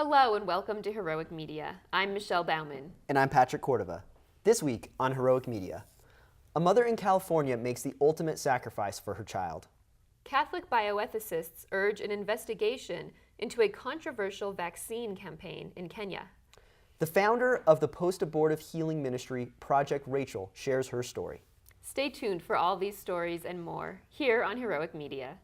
Hello and welcome to Heroic Media. I'm Michelle Bauman. And I'm Patrick Cordova. This week on Heroic Media, a mother in California makes the ultimate sacrifice for her child. Catholic bioethicists urge an investigation into a controversial vaccine campaign in Kenya. The founder of the post-abortive healing ministry, Project Rachel, shares her story. Stay tuned for all these stories and more here on Heroic Media.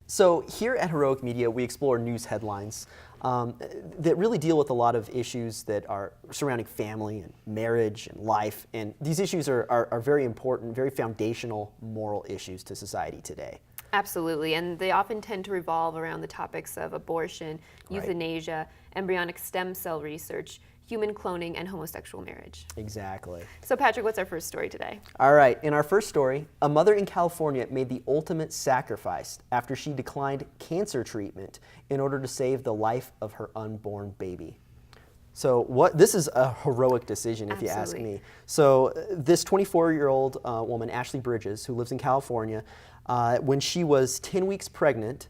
So here at Heroic Media, we explore news headlines that really deal with a lot of issues that are surrounding family and marriage and life. And these issues are very important, very foundational moral issues to society today. Absolutely, and they often tend to revolve around the topics of abortion, euthanasia, embryonic stem cell research, human cloning, and homosexual marriage. Exactly. So Patrick, what's our first story today? All right, in our first story, a mother in California made the ultimate sacrifice after she declined cancer treatment in order to save the life of her unborn baby. So this is a heroic decision, if you ask me. So this 24-year-old woman, Ashley Bridges, who lives in California, when she was 10 weeks pregnant,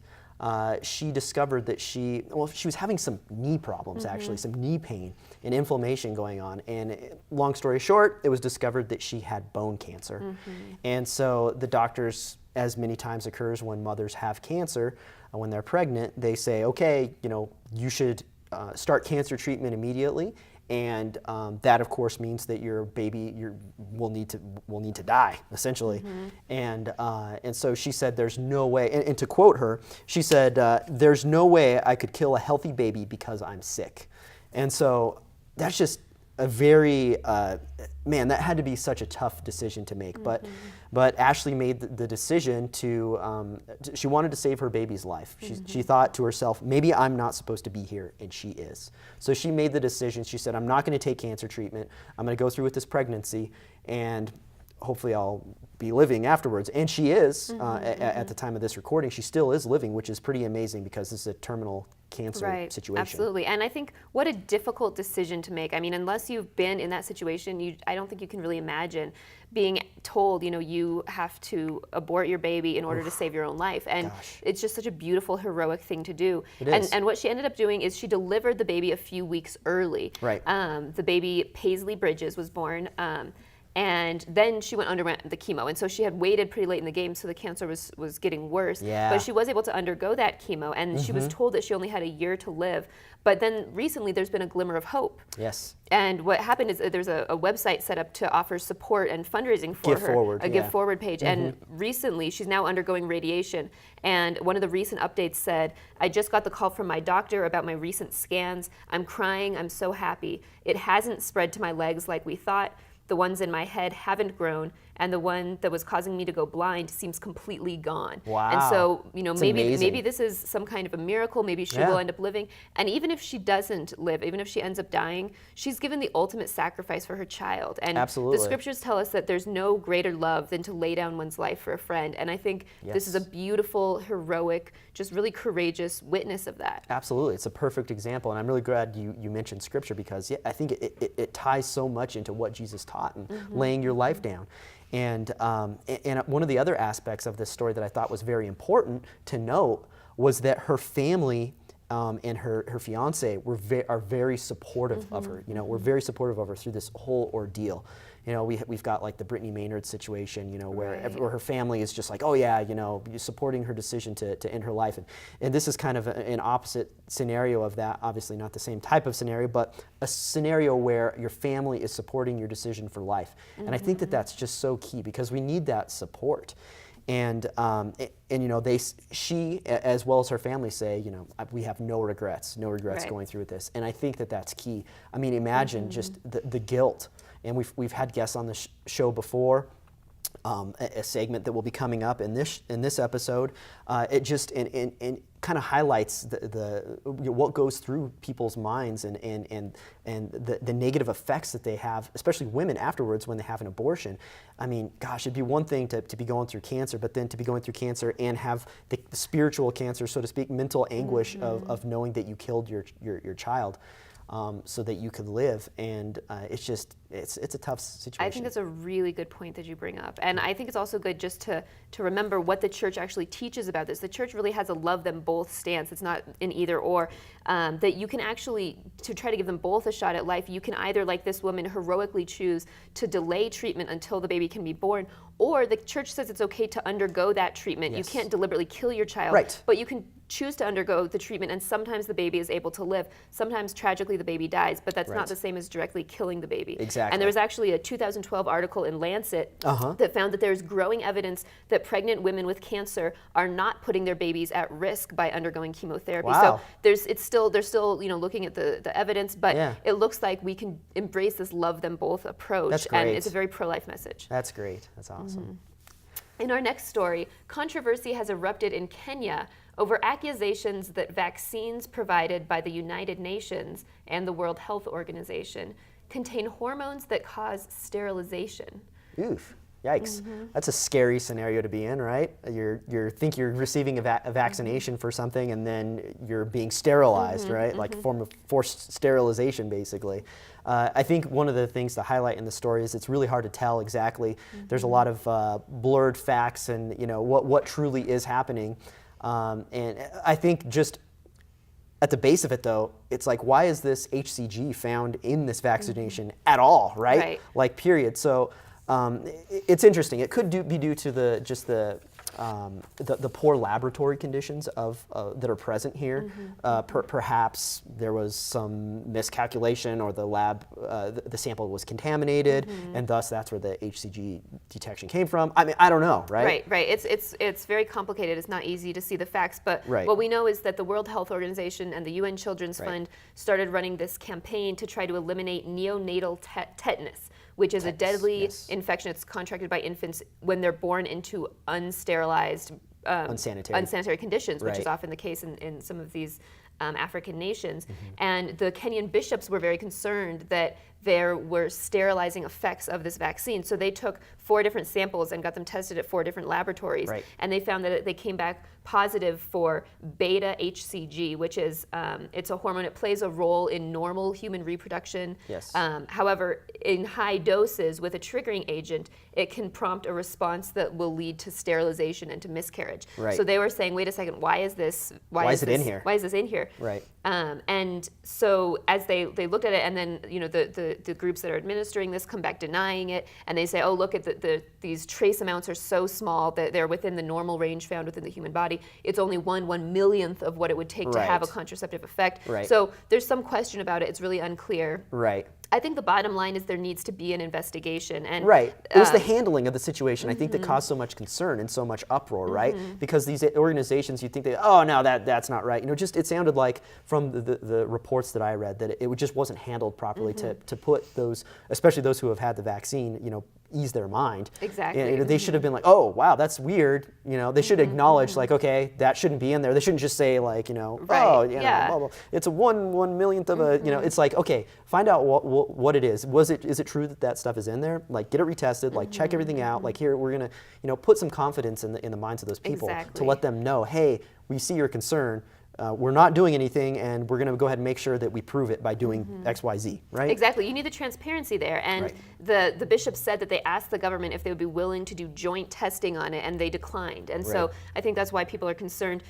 she discovered that she was having some knee problems, actually, some knee pain and inflammation going on. And long story short, it was discovered that she had bone cancer. And so the doctors, as many times occurs when mothers have cancer, when they're pregnant, they say, okay, you should start cancer treatment immediately. And that, of course, means that your baby will need to die, essentially. And so she said, "There's no way." And to quote her, she said, "There's no way I could kill a healthy baby because I'm sick." And so that's just a very man. That had to be such a tough decision to make. But Ashley made the decision to. She wanted to save her baby's life. She thought to herself, maybe I'm not supposed to be here, and she is. So she made the decision. She said, I'm not going to take cancer treatment. I'm going to go through with this pregnancy, and hopefully I'll be living afterwards. And she is, at the time of this recording, she still is living, which is pretty amazing because this is a terminal cancer situation. Absolutely. And I think what a difficult decision to make. I mean, unless you've been in that situation, I don't think you can really imagine being told, you have to abort your baby in order to save your own life. And it's just such a beautiful, heroic thing to do. It is. And what she ended up doing is she delivered the baby a few weeks early. Right. The baby, Paisley Bridges, was born. And then she underwent the chemo. And so she had waited pretty late in the game, so the cancer was getting worse. Yeah. But she was able to undergo that chemo, and she was told that she only had a year to live. But then recently there's been a glimmer of hope. Yes. And what happened is there's a website set up to offer support and fundraising for Give Forward, a Give Forward page. And recently she's now undergoing radiation. And one of the recent updates said, I just got the call from my doctor about my recent scans. I'm crying, I'm so happy. It hasn't spread to my legs like we thought. The ones in my head haven't grown, and the one that was causing me to go blind seems completely gone. Wow. And so, maybe this is some kind of a miracle. Maybe she will end up living. And even if she doesn't live, even if she ends up dying, she's given the ultimate sacrifice for her child. And Absolutely. The scriptures tell us that there's no greater love than to lay down one's life for a friend. And I think this is a beautiful, heroic, just really courageous witness of that. Absolutely. It's a perfect example. And I'm really glad you mentioned scripture because I think it ties so much into what Jesus taught and laying your life down. And one of the other aspects of this story that I thought was very important to note was that her family and her fiance are very supportive of her. We're very supportive of her through this whole ordeal. We've got like the Brittany Maynard situation, where her family is just like, oh yeah, supporting her decision to end her life. And this is kind of an opposite scenario of that. Obviously not the same type of scenario, but a scenario where your family is supporting your decision for life. And I think that that's just so key because we need that support. And she, as well as her family, say, we have no regrets going through with this. And I think that that's key. I mean, imagine just the guilt. And we've had guests on the show before a segment that will be coming up in this episode. It just kind of highlights what goes through people's minds and the negative effects that they have, especially women afterwards when they have an abortion. I mean, gosh, it'd be one thing to be going through cancer, but then to be going through cancer and have the spiritual cancer, so to speak, mental anguish of knowing that you killed your child. So that you could live, and it's a tough situation. I think that's a really good point that you bring up, and I think it's also good just to remember what the church actually teaches about this. The church really has a love them both stance. It's not an either or. That you can actually, to try to give them both a shot at life, you can either, like this woman, heroically choose to delay treatment until the baby can be born, or the church says it's okay to undergo that treatment. Yes. You can't deliberately kill your child, right, but you can choose to undergo the treatment, and sometimes the baby is able to live. Sometimes, tragically, the baby dies, but that's right. not the same as directly killing the baby. Exactly. And there was actually a 2012 article in Lancet that found that there's growing evidence that pregnant women with cancer are not putting their babies at risk by undergoing chemotherapy. Wow. So they're still looking at the evidence, but yeah. It looks like we can embrace this love them both approach. That's great. And it's a very pro-life message. That's great. That's awesome. Mm-hmm. In our next story, controversy has erupted in Kenya over accusations that vaccines provided by the United Nations and the World Health Organization contain hormones that cause sterilization. Oof. Yikes. That's a scary scenario to be in, right? You think you're receiving a vaccination for something, and then you're being sterilized, right? Like a form of forced sterilization, basically. I think one of the things to highlight in the story is it's really hard to tell exactly. There's a lot of blurred facts and what truly is happening. And I think just at the base of it, though, it's like, why is this HCG found in this vaccination at all, right? Like, period. So it's interesting. It could be due to the poor laboratory conditions that are present here. Perhaps there was some miscalculation, or the lab, the sample was contaminated, and thus that's where the HCG detection came from. I mean, I don't know, right? Right. It's very complicated. It's not easy to see the facts, but right. What we know is that the World Health Organization and the UN Children's Fund started running this campaign to try to eliminate neonatal tetanus, which is a deadly infection. It's contracted by infants when they're born into unsterilized, unsanitary conditions, which is often the case in some of these African nations. And the Kenyan bishops were very concerned that there were sterilizing effects of this vaccine. So they took 4 different samples and got them tested at 4 different laboratories. And they found that they came back positive for beta HCG, which is it's a hormone. It plays a role in normal human reproduction. However, in high doses with a triggering agent, it can prompt a response that will lead to sterilization and to miscarriage. So they were saying, wait a second, why is this? Why is it in here? Why is this in here? And so as they looked at it, and then the groups that are administering this come back denying it, and they say, oh, look at these trace amounts are so small that they're within the normal range found within the human body. It's only 1/1,000,000th of what it would take to have a contraceptive effect. So there's some question about it. It's really unclear. I think the bottom line is there needs to be an investigation. And it was the handling of the situation, I think, that caused so much concern and so much uproar, right? Because these organizations, you think oh no, that's not right. It sounded like from the reports that I read that it just wasn't handled properly to put those, especially those who have had the vaccine, ease their mind. And they should have been like, oh wow, that's weird. They should acknowledge like, okay, that shouldn't be in there. They shouldn't just say like, blah, blah. It's a 1/1,000,000th of a, it's like, okay, find out what it is. Is it true that stuff is in there? Like, get it retested, like check everything out. Like, here, we're gonna, put some confidence in the minds of those people to let them know, hey, we see your concern. We're not doing anything, and we're going to go ahead and make sure that we prove it by doing X, Y, Z, right? Exactly. You need the transparency there. And the bishops said that they asked the government if they would be willing to do joint testing on it, and they declined. And so I think that's why people are concerned.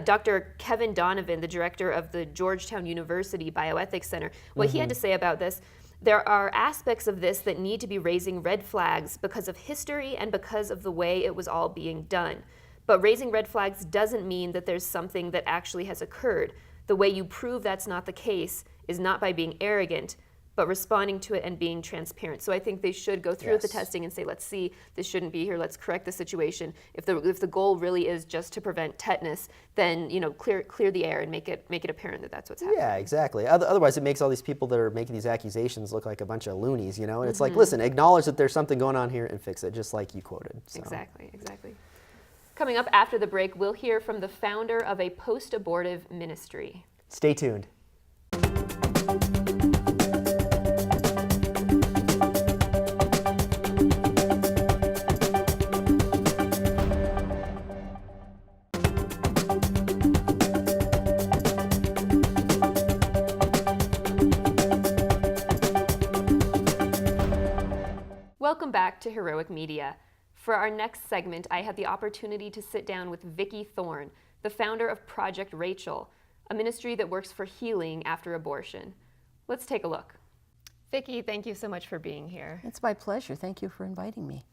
Dr. Kevin Donovan, the director of the Georgetown University Bioethics Center, what he had to say about this: there are aspects of this that need to be raising red flags because of history and because of the way it was all being done. But raising red flags doesn't mean that there's something that actually has occurred. The way you prove that's not the case is not by being arrogant, but responding to it and being transparent. So I think they should go through with the Yes. testing and say, let's see, this shouldn't be here, let's correct the situation. If the goal really is just to prevent tetanus, then clear the air and make it apparent that that's what's happening. Yeah, exactly. Otherwise, it makes all these people that are making these accusations look like a bunch of loonies, And it's like, listen, acknowledge that there's something going on here and fix it, just like you quoted. So. Exactly. Coming up after the break, we'll hear from the founder of a post-abortive ministry. Stay tuned. Welcome back to Heroic Media. For our next segment, I had the opportunity to sit down with Vicki Thorne, the founder of Project Rachel, a ministry that works for healing after abortion. Let's take a look. Vicki, thank you so much for being here. It's my pleasure. Thank you for inviting me.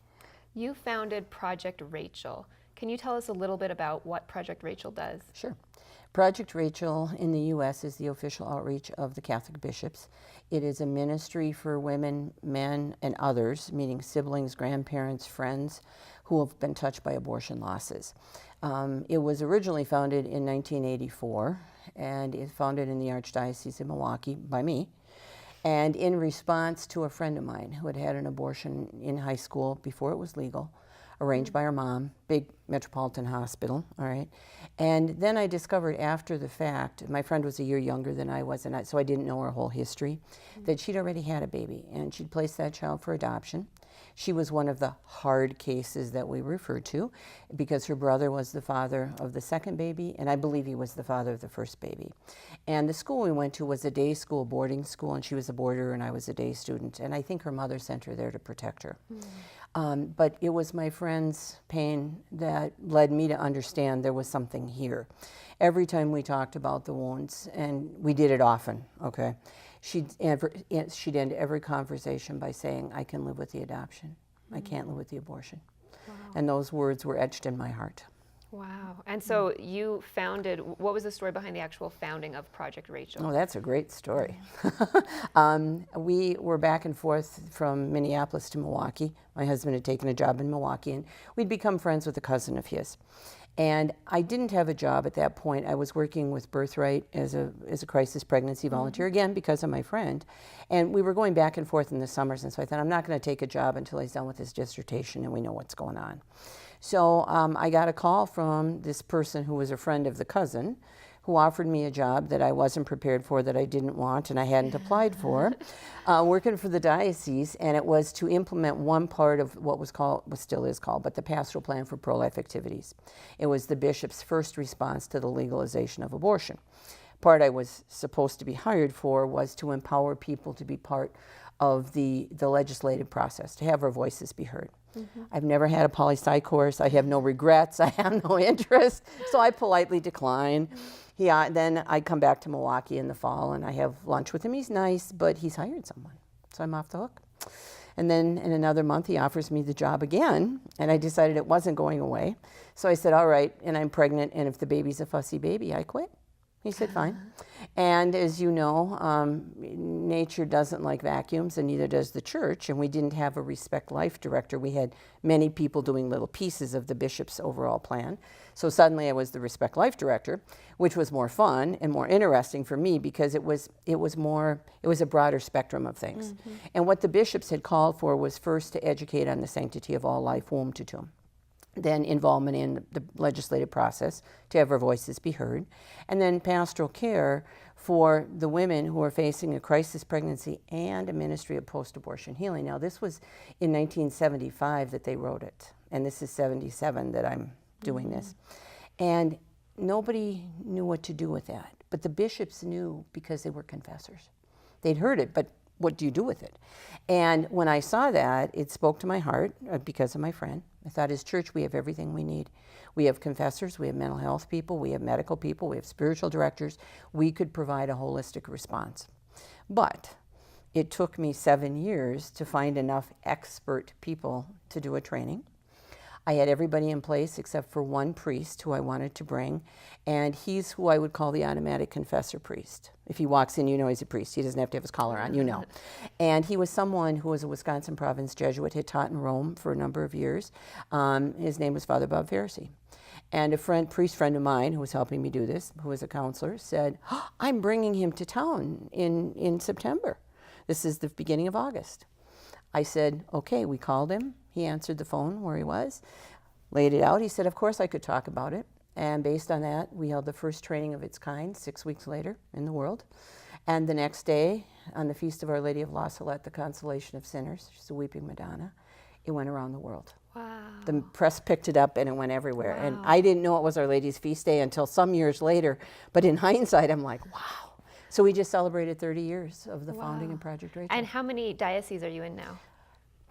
You founded Project Rachel. Can you tell us a little bit about what Project Rachel does? Sure. Project Rachel in the U.S. is the official outreach of the Catholic bishops. It is a ministry for women, men, and others, meaning siblings, grandparents, friends, who have been touched by abortion losses. It was originally founded in 1984, and it's founded in the Archdiocese of Milwaukee by me. And in response to a friend of mine who had had an abortion in high school before it was legal, arranged by her mom, big metropolitan hospital, all right. And then I discovered after the fact, my friend was a year younger than I was, so I didn't know her whole history, that she'd already had a baby, and she'd placed that child for adoption. She was one of the hard cases that we refer to, because her brother was the father of the second baby, and I believe he was the father of the first baby. And the school we went to was a day school, boarding school, and she was a boarder and I was a day student, and I think her mother sent her there to protect her. But it was my friend's pain that led me to understand there was something here. Every time we talked about the wounds, and we did it often, okay, she'd end every conversation by saying, I can live with the adoption. I can't live with the abortion. Wow. And those words were etched in my heart. Wow. And so you founded, what was the story behind the actual founding of Project Rachel? Oh, that's a great story. We were back and forth from Minneapolis to Milwaukee. My husband had taken a job in Milwaukee, and we'd become friends with a cousin of his. And I didn't have a job at that point. I was working with Birthright as a crisis pregnancy volunteer, again, because of my friend. And we were going back and forth in the summers, and so I thought, I'm not going to take a job until he's done with his dissertation and we know what's going on. So I got a call from this person who was a friend of the cousin, who offered me a job that I wasn't prepared for, that I didn't want and I hadn't applied for, working for the diocese, and it was to implement one part of what was called, what still is called, but the Pastoral Plan for Pro-Life Activities. It was the bishop's first response to the legalization of abortion. Part I was supposed to be hired for was to empower people to be part of the legislative process, to have our voices be heard. I've never had a poli-sci course. I have no regrets. I have no interest. So I politely decline. Then I come back to Milwaukee in the fall and I have lunch with him. He's nice, but he's hired someone. So I'm off the hook. And then in another month, he offers me the job again. And I decided it wasn't going away. So I said, all right, and I'm pregnant. And if the baby's a fussy baby, I quit. He said, fine. And as you know, nature doesn't like vacuums, and neither does the church. And we didn't have a Respect Life director. We had many people doing little pieces of the bishop's overall plan. So suddenly I was the Respect Life director, which was more fun and more interesting for me because it was a broader spectrum of things. And what the bishops had called for was first to educate on the sanctity of all life, womb to tomb. Then involvement in the legislative process to have our voices be heard, and then pastoral care for the women who are facing a crisis pregnancy and a ministry of post-abortion healing. Now, this was in 1975 that they wrote it, and this is 77 that I'm doing this. And nobody knew what to do with that, but the bishops knew because they were confessors. They'd heard it, but what do you do with it? And when I saw that, it spoke to my heart because of my friend. I thought, as church, we have everything we need. We have confessors, we have mental health people, we have medical people, we have spiritual directors. We could provide a holistic response. But it took me 7 years to find enough expert people to do a training. I had everybody in place except for one priest who I wanted to bring, and he's who I would call the automatic confessor priest. If he walks in, you know he's a priest. He doesn't have to have his collar on, you know. And he was someone who was a Wisconsin Province Jesuit, had taught in Rome for a number of years. His name was Father Bob Pharisee. And a priest friend of mine who was helping me do this, who was a counselor, said, "Oh, I'm bringing him to town in September. This is the beginning of August." I said, okay, we called him. He answered the phone where he was, laid it out. He said, of course I could talk about it. And based on that, we held the first training of its kind 6 weeks later in the world. And the next day, on the Feast of Our Lady of La Salette, the Consolation of Sinners, she's a weeping Madonna, it went around the world. Wow. The press picked it up and it went everywhere. Wow. And I didn't know it was Our Lady's feast day until some years later. But in hindsight, I'm like, wow. So we just celebrated 30 years of the founding of Project Rachel. And how many dioceses are you in now?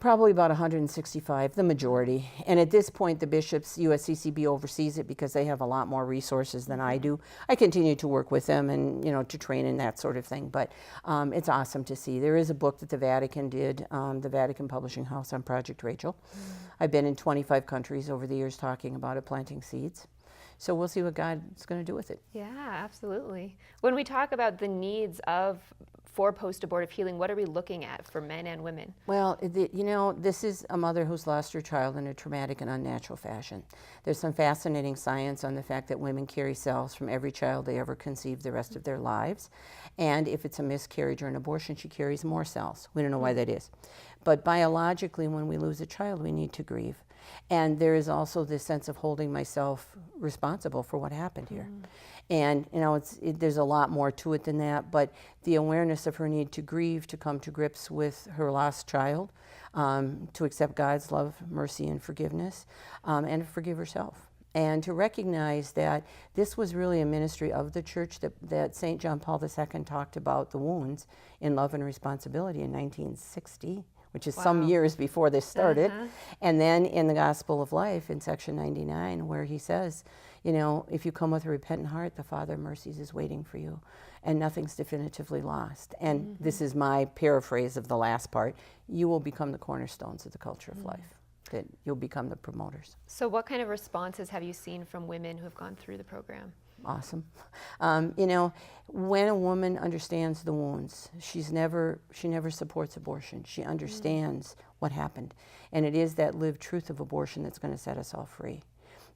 Probably about 165, the majority. And at this point, the bishops, USCCB oversees it because they have a lot more resources than I do. I continue to work with them and, to train in that sort of thing. But it's awesome to see. There is a book that the Vatican did, the Vatican Publishing House on Project Rachel. I've been in 25 countries over the years talking about it, planting seeds. So we'll see what God's going to do with it. Yeah, absolutely. When we talk about the needs for post-abortive healing, what are we looking at for men and women? Well, this is a mother who's lost her child in a traumatic and unnatural fashion. There's some fascinating science on the fact that women carry cells from every child they ever conceive the rest of their lives. And if it's a miscarriage or an abortion, she carries more cells. We don't know why that is. But biologically, when we lose a child, we need to grieve. And there is also this sense of holding myself responsible for what happened here. And, there's a lot more to it than that, but the awareness of her need to grieve, to come to grips with her lost child, to accept God's love, mercy, and forgiveness, and to forgive herself. And to recognize that this was really a ministry of the church, that St. John Paul II talked about the wounds in love and responsibility in 1960. Which is some years before this started. And then in the Gospel of Life, in section 99, where he says, if you come with a repentant heart, the Father of mercies is waiting for you, and nothing's definitively lost. And this is my paraphrase of the last part. You will become the cornerstones of the culture of life, that you'll become the promoters. So what kind of responses have you seen from women who have gone through the program? Awesome. When a woman understands the wounds, she never supports abortion. She understands what happened. And it is that lived truth of abortion that's going to set us all free.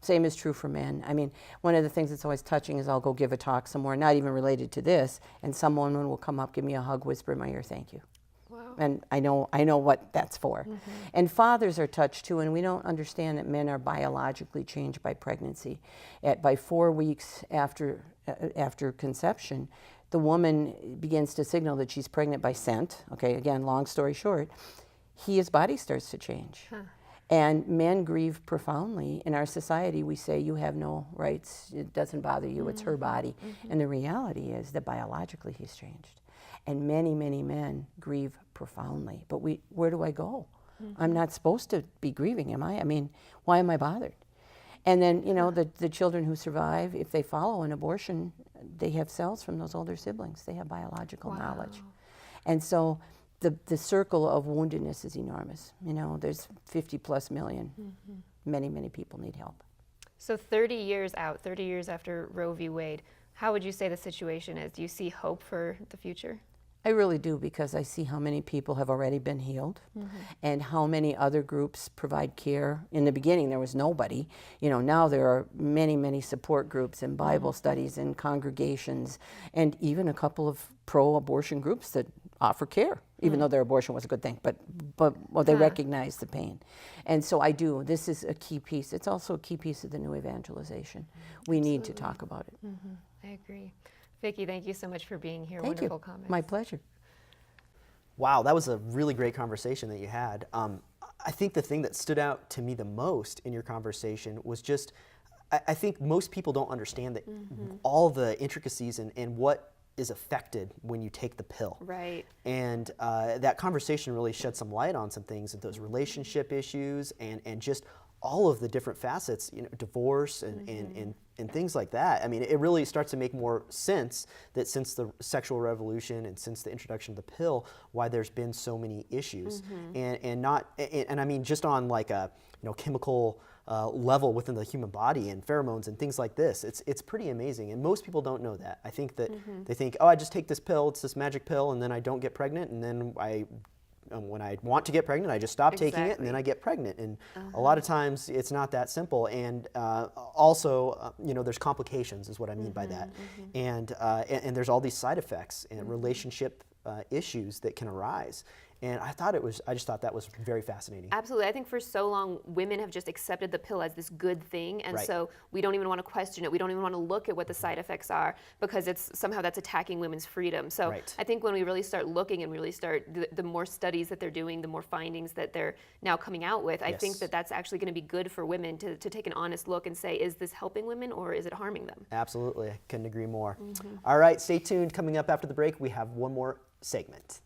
Same is true for men. I mean, one of the things that's always touching is I'll go give a talk somewhere, not even related to this, and some woman will come up, give me a hug, whisper in my ear, thank you. And I know what that's for. And fathers are touched too, and we don't understand that men are biologically changed by pregnancy. By 4 weeks after conception, the woman begins to signal that she's pregnant by scent. Okay, again, long story short, his body starts to change. And men grieve profoundly. In our society, we say, you have no rights, it doesn't bother you, it's her body. And the reality is that biologically he's changed. And many, many men grieve profoundly. But where do I go? I'm not supposed to be grieving, am I? I mean, why am I bothered? And then, the children who survive, if they follow an abortion, they have cells from those older siblings. They have biological knowledge. And so the circle of woundedness is enormous. There's 50 plus million. Many, many people need help. So 30 years out, 30 years after Roe v. Wade, how would you say the situation is? Do you see hope for the future? I really do, because I see how many people have already been healed and how many other groups provide care. In the beginning, there was nobody. Now there are many, many support groups and Bible studies and congregations, and even a couple of pro-abortion groups that offer care, even though their abortion was a good thing, but they recognize the pain. And so I do. This is a key piece. It's also a key piece of the new evangelization. We need to talk about it. I agree. Vicki, thank you so much for being here. Thank Wonderful you. comments. My pleasure. Wow, that was a really great conversation that you had. I think the thing that stood out to me the most in your conversation was just, I think most people don't understand that all the intricacies and what is affected when you take the pill. Right. And that conversation really shed some light on some things, those relationship issues and just all of the different facets, divorce and things like that. I mean, it really starts to make more sense that since the sexual revolution and since the introduction of the pill, why there's been so many issues, and I mean just on like a chemical level within the human body and pheromones and things like this. It's pretty amazing, and most people don't know that. I think that they think, oh, I just take this pill, it's this magic pill, and then I don't get pregnant, and then when I want to get pregnant, I just stop taking it, and then I get pregnant. And a lot of times, it's not that simple. And also, there's complications, is what I mean by that. And there's all these side effects and relationship issues that can arise. And I just thought that was very fascinating. Absolutely. I think for so long, women have just accepted the pill as this good thing. And Right. so we don't even want to question it. We don't even want to look at what the side effects are because somehow that's attacking women's freedom. So Right. I think when we really start looking and really start, the more studies that they're doing, the more findings that they're now coming out with, I think Yes. that that's actually going to be good for women to take an honest look and say, is this helping women or is it harming them? Absolutely. I couldn't agree more. All right, stay tuned. Coming up after the break, we have one more segment.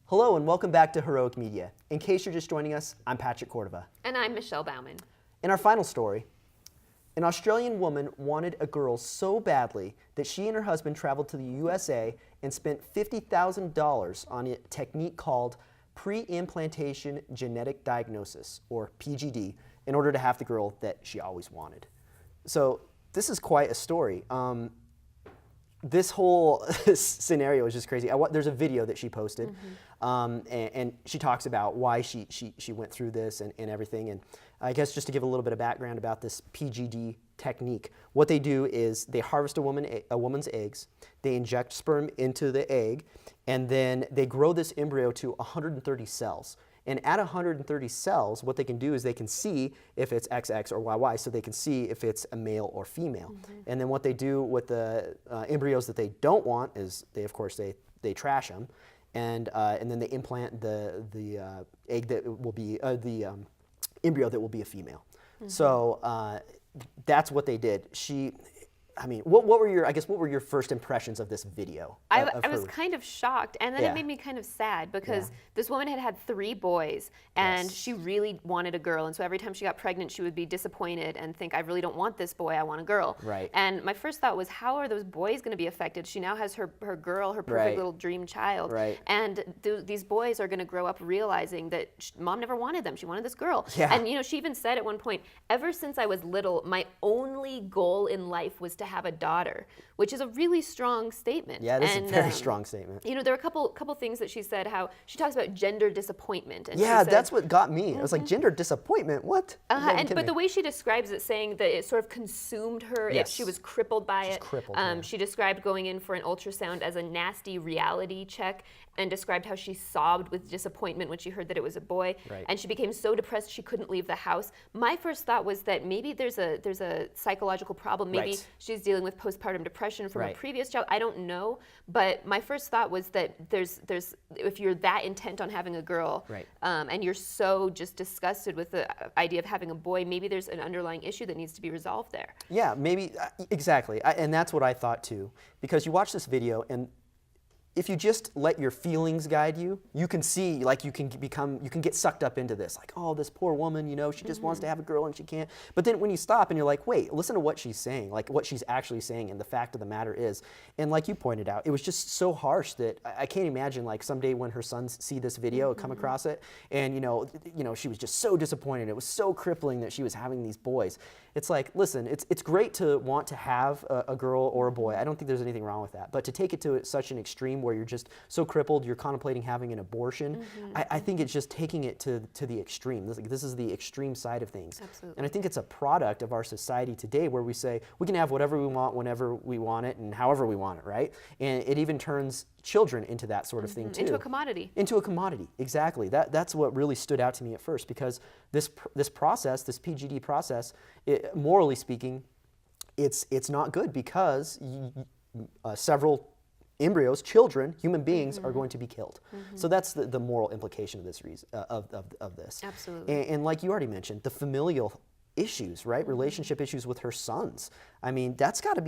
Hello and welcome back to Heroic Media. In case you're just joining us, I'm Patrick Cordova. And I'm Michelle Bauman. In our final story, an Australian woman wanted a girl so badly that she and her husband traveled to the USA and spent $50,000 on a technique called pre-implantation genetic diagnosis, or PGD, in order to have the girl that she always wanted. So this is quite a story. This whole scenario is just crazy. There's a video that she posted, and she talks about why she went through this and everything. And I guess just to give a little bit of background about this PGD technique, what they do is they harvest a woman's eggs, they inject sperm into the egg, and then they grow this embryo to 130 cells. And at 130 cells, what they can do is they can see if it's XX or YY, so they can see if it's a male or female. And then what they do with the embryos that they don't want is they trash them, and then they implant the egg that will be the embryo that will be a female. So that's what they did. What were your first impressions of this video? I was kind of shocked, and then Yeah. it made me kind of sad because Yeah. this woman had 3 boys, and Yes. she really wanted a girl, and so every time she got pregnant, she would be disappointed and think, I really don't want this boy, I want a girl. Right. And my first thought was, how are those boys going to be affected? She now has her girl, her perfect Right. little dream child, Right. and these boys are going to grow up realizing that mom never wanted them, she wanted this girl. Yeah. And she even said at one point, ever since I was little, my only goal in life was to have a daughter, which is a really strong statement. Yeah, this is a And, very strong statement. there are a couple things that she said, how she talks about gender disappointment. And Yeah, she said, that's what got me. I was like, gender disappointment? What? You gotta be kidding but me. the way she describes it, saying that it sort of consumed her, Yes. she was crippled by it. crippled, yeah. She described going in for an ultrasound as a nasty reality check, and described how she sobbed with disappointment when she heard that it was a boy. Right. And she became so depressed she couldn't leave the house. My first thought was that maybe there's a psychological problem. Maybe Right. she's dealing with postpartum depression from Right. a previous child. I don't know. But my first thought was that there's if you're that intent on having a girl, Right. and you're so just disgusted with the idea of having a boy, maybe there's an underlying issue that needs to be resolved there. Yeah, maybe, exactly. And that's what I thought too. Because you watch this video, and if you just let your feelings guide you, you can see, like, you can get sucked up into this. Like, oh, this poor woman, she just wants to have a girl and she can't. But then when you stop and you're like, wait, listen to what she's saying, like what she's actually saying, and the fact of the matter is, and like you pointed out, it was just so harsh that I can't imagine, like, someday when her sons see this video, come across it, and she was just so disappointed. It was so crippling that she was having these boys. It's like, listen, it's great to want to have a girl or a boy. I don't think there's anything wrong with that. But to take it to such an extreme where you're just so crippled, you're contemplating having an abortion, I think it's just taking it to the extreme. This is the extreme side of things. Absolutely. And I think it's a product of our society today where we say we can have whatever we want, whenever we want it, and however we want it, right? And it even turns children into that sort of thing too. Into a commodity. Into a commodity, exactly. That's what really stood out to me at first, because this process, this PGD process, morally speaking, it's not good, because several embryos, children, human beings are going to be killed. So that's the moral implication of this of this. Absolutely. And like you already mentioned, the familial issues, right? Relationship issues with her sons. I mean, that's going to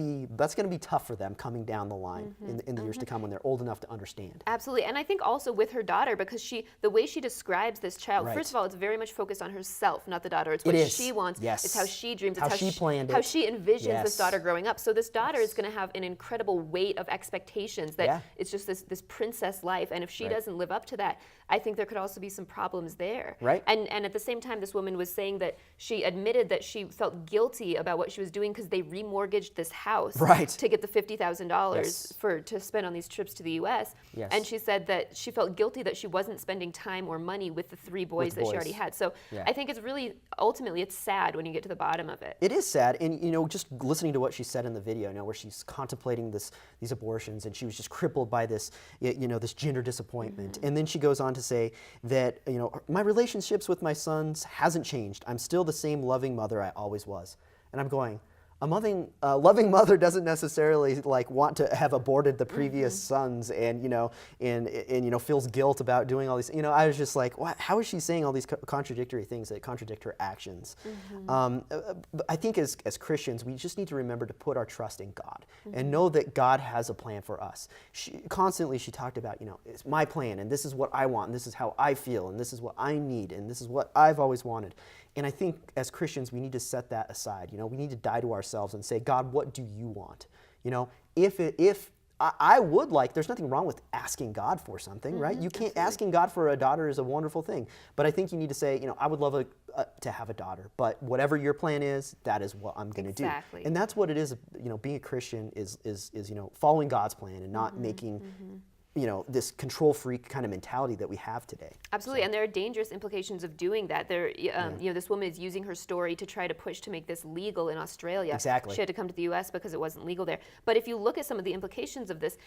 be tough for them coming down the line in the years to come when they're old enough to understand. Absolutely. And I think also with her daughter, because the way she describes this child, Right. first of all, it's very much focused on herself, not the daughter. It's It what is. she wants. Yes. It's how she dreams. How It's she planned how it. she envisions Yes. this daughter growing up. So this daughter is going to have an incredible weight of expectations that Yeah. it's just this princess life. And if she Right. doesn't live up to that, I think there could also be some problems there. Right. And at the same time, this woman was saying that she admitted that she felt guilty about what she was doing because they remortgaged this house Right. to get the $50,000 Yes. to spend on these trips to the U.S. Yes. And she said that she felt guilty that she wasn't spending time or money with the 3 boys that she already had. So Yeah. I think it's really, ultimately, it's sad when you get to the bottom of it. It is sad, and just listening to what she said in the video, where she's contemplating these abortions, and she was just crippled by this, this gender disappointment, and then she goes on to say that my relationships with my sons hasn't changed. I'm still the same loving mother I always was, and I'm going. A loving mother doesn't necessarily want to have aborted the previous sons, and feels guilt about doing all these. I was just like, what? How is she saying all these contradictory things that contradict her actions? I think as Christians, we just need to remember to put our trust in God and know that God has a plan for us. Constantly she talked about, it's my plan, and this is what I want, and this is how I feel, and this is what I need, and this is what I've always wanted. And I think as Christians, we need to set that aside. We need to die to ourselves and say, God, what do you want? If I would there's nothing wrong with asking God for something, right? You can't, asking God for a daughter is a wonderful thing. But I think you need to say, I would love to have a daughter, but whatever your plan is, that is what I'm going to do. And that's what it is, being a Christian is following God's plan and not making this control freak kind of mentality that we have today. Absolutely, and there are dangerous implications of doing that. This woman is using her story to try to push to make this legal in Australia. Exactly. She had to come to the U.S. because it wasn't legal there. But if you look at some of the implications of this,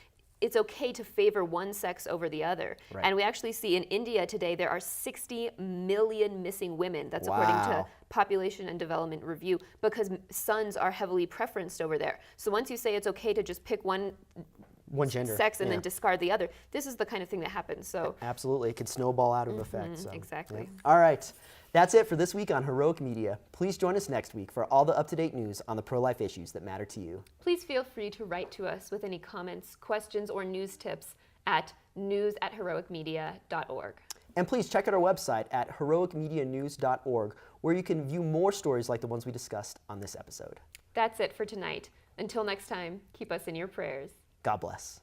it's okay to favor one sex over the other. Right. And we actually see in India today there are 60 million missing women. That's according to Population and Development Review, because sons are heavily preferenced over there. So once you say it's okay to just pick one gender, sex and then discard the other, this is the kind of thing that happens. So absolutely, it could snowball out of effect. So, exactly. All right, that's it for this week on Heroic Media. Please join us next week for all the up-to-date news on the pro-life issues that matter to you. Please feel free to write to us with any comments, questions, or news tips at news@heroicmedia.org. And please check out our website at heroicmedianews.org, where you can view more stories like the ones we discussed on this episode. That's it for tonight. Until next time, keep us in your prayers. God bless.